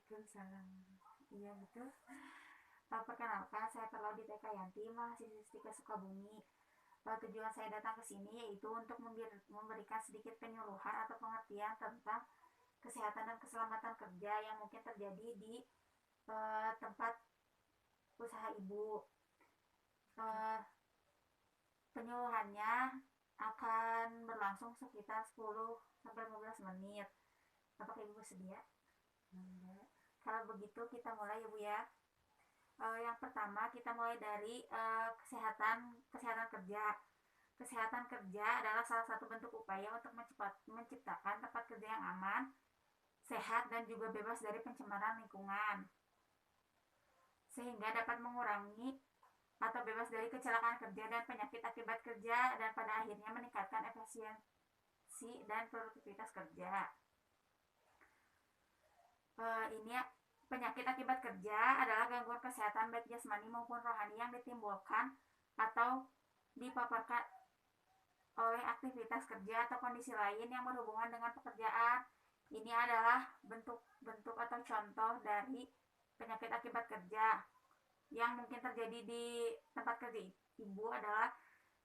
Waalaikumsalam. Iya betul. Perkenalkan, saya Perlaudit Eka Yanti, mahasiswa Stika Sukabumi. Tujuan saya datang ke sini yaitu untuk memberikan sedikit penyuluhan atau pengertian tentang kesehatan dan keselamatan kerja yang mungkin terjadi di tempat usaha ibu. Penyuluhannya akan berlangsung sekitar 10-15 menit. Apakah ibu bersedia? Kalau begitu kita mulai ya bu ya. Yang pertama kita mulai dari kesehatan kerja. Kesehatan kerja adalah salah satu bentuk upaya untuk menciptakan tempat kerja yang aman, sehat dan juga bebas dari pencemaran lingkungan, sehingga dapat mengurangi atau bebas dari kecelakaan kerja dan penyakit akibat kerja, dan pada akhirnya meningkatkan efisiensi dan produktivitas kerja. Ini penyakit akibat kerja adalah gangguan kesehatan baik jasmani maupun rohani yang ditimbulkan atau dipaparkan oleh aktivitas kerja atau kondisi lain yang berhubungan dengan pekerjaan. Ini adalah bentuk atau contoh dari penyakit akibat kerja yang mungkin terjadi di tempat kerja ibu adalah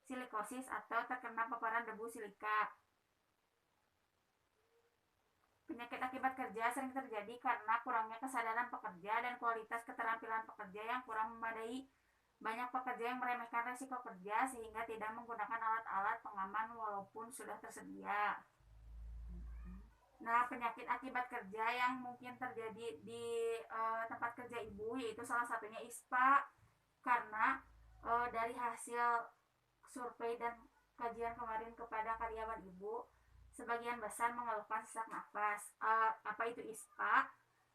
silikosis atau terkena paparan debu silika. Penyakit akibat kerja sering terjadi karena kurangnya kesadaran pekerja dan kualitas keterampilan pekerja yang kurang memadai. Banyak pekerja yang meremehkan resiko kerja sehingga tidak menggunakan alat-alat pengaman walaupun sudah tersedia. Nah, penyakit akibat kerja yang mungkin terjadi di tempat kerja ibu yaitu salah satunya ISPA, karena dari hasil survei dan kajian kemarin kepada karyawan ibu, sebagian besar mengeluhkan sesak nafas. Apa itu ISPA?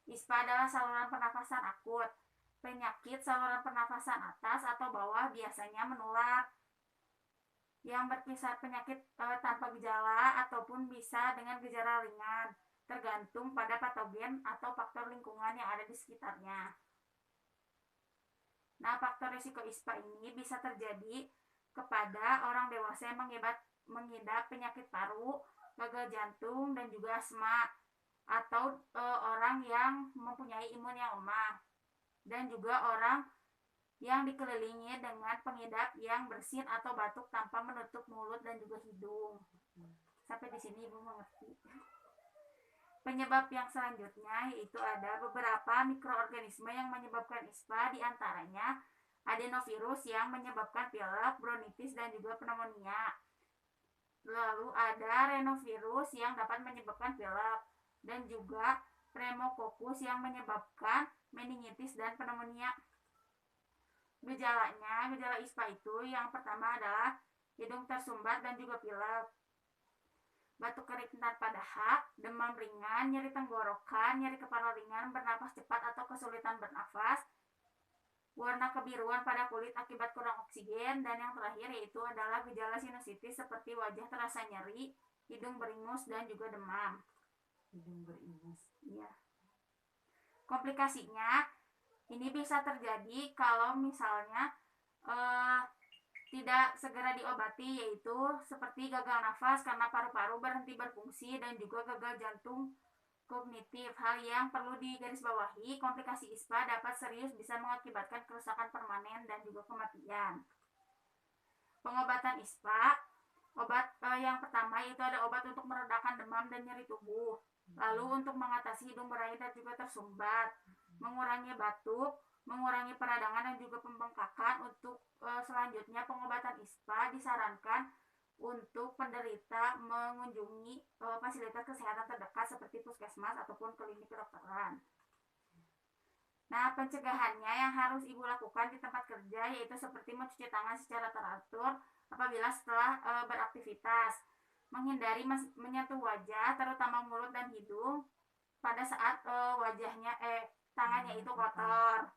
ISPA adalah saluran pernafasan akut. Penyakit saluran pernafasan atas atau bawah biasanya menular, yang berkisar penyakit tanpa gejala ataupun bisa dengan gejala ringan, tergantung pada patogen atau faktor lingkungan yang ada di sekitarnya. Nah, faktor risiko ISPA ini bisa terjadi kepada orang dewasa yang mengidap penyakit paru, gagal jantung, dan juga asma, atau orang yang mempunyai imun yang lemah, dan juga orang yang dikelilingi dengan pengidap yang bersin atau batuk tanpa menutup mulut dan juga hidung. Sampai di sini ibu mengerti. Penyebab yang selanjutnya yaitu ada beberapa mikroorganisme yang menyebabkan ISPA, diantaranya adenovirus yang menyebabkan pilek, bronkitis, dan juga pneumonia. Lalu ada rhinovirus yang dapat menyebabkan pilek, dan juga pneumococcus yang menyebabkan meningitis dan pneumonia. Gejala ISPA itu yang pertama adalah hidung tersumbat dan juga pilek, batuk kering tanpa dahak, demam ringan, nyeri tenggorokan, nyeri kepala ringan, bernapas cepat atau kesulitan bernafas, warna kebiruan pada kulit akibat kurang oksigen, dan yang terakhir yaitu adalah gejala sinusitis seperti wajah terasa nyeri, hidung beringus, dan juga demam. Hidung beringus. Iya. Komplikasinya ini bisa terjadi kalau misalnya tidak segera diobati, yaitu seperti gagal nafas karena paru-paru berhenti berfungsi dan juga gagal jantung kognitif. Hal yang perlu digarisbawahi, komplikasi ISPA dapat serius, bisa mengakibatkan kerusakan permanen dan juga kematian. Pengobatan ISPA, obat yang pertama itu ada obat untuk meredakan demam dan nyeri tubuh. Lalu untuk mengatasi hidung berair dan juga tersumbat, mengurangi batuk, mengurangi peradangan dan juga pembengkakan. Untuk selanjutnya pengobatan ISPA disarankan untuk penderita mengunjungi fasilitas kesehatan terdekat seperti puskesmas ataupun klinik kedokteran. Nah, pencegahannya yang harus ibu lakukan di tempat kerja yaitu seperti mencuci tangan secara teratur apabila setelah beraktivitas, menghindari menyentuh wajah, terutama mulut dan hidung pada saat tangannya itu kotor,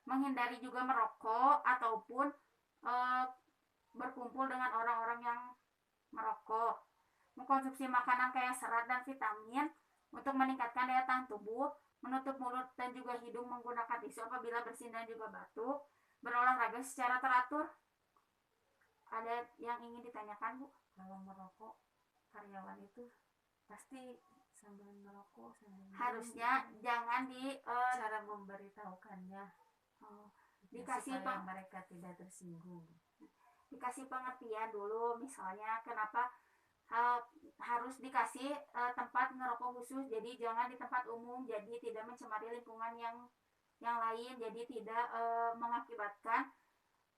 menghindari juga merokok ataupun berkumpul dengan orang-orang yang merokok, mengkonsumsi makanan kaya serat dan vitamin untuk meningkatkan daya tahan tubuh, menutup mulut dan juga hidung menggunakan tisu apabila bersin dan juga batuk, berolahraga secara teratur. Ada yang ingin ditanyakan, Bu? Kalau merokok, karyawan itu pasti sambil merokok sambil minum. Harusnya jangan di Cara memberitahukannya dikasih supaya mereka tidak tersinggung. dikasih pengertian dulu, misalnya kenapa harus dikasih tempat ngerokok khusus, jadi jangan di tempat umum, jadi tidak mencemari lingkungan yang lain, jadi tidak mengakibatkan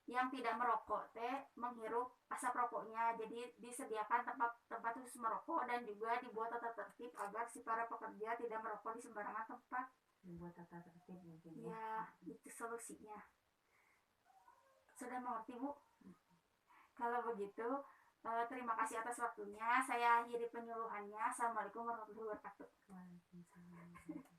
yang tidak merokok menghirup asap rokoknya. Jadi disediakan tempat khusus merokok dan juga dibuat tata tertib agar si para pekerja tidak merokok di sembarangan tempat. Dibuat tata tertib mungkin ya. Itu solusinya. Sudah mengerti, Bu? Kalau begitu terima kasih atas waktunya. Saya akhiri penyuluhannya. Assalamualaikum warahmatullahi wabarakatuh. Waalaikumsalam.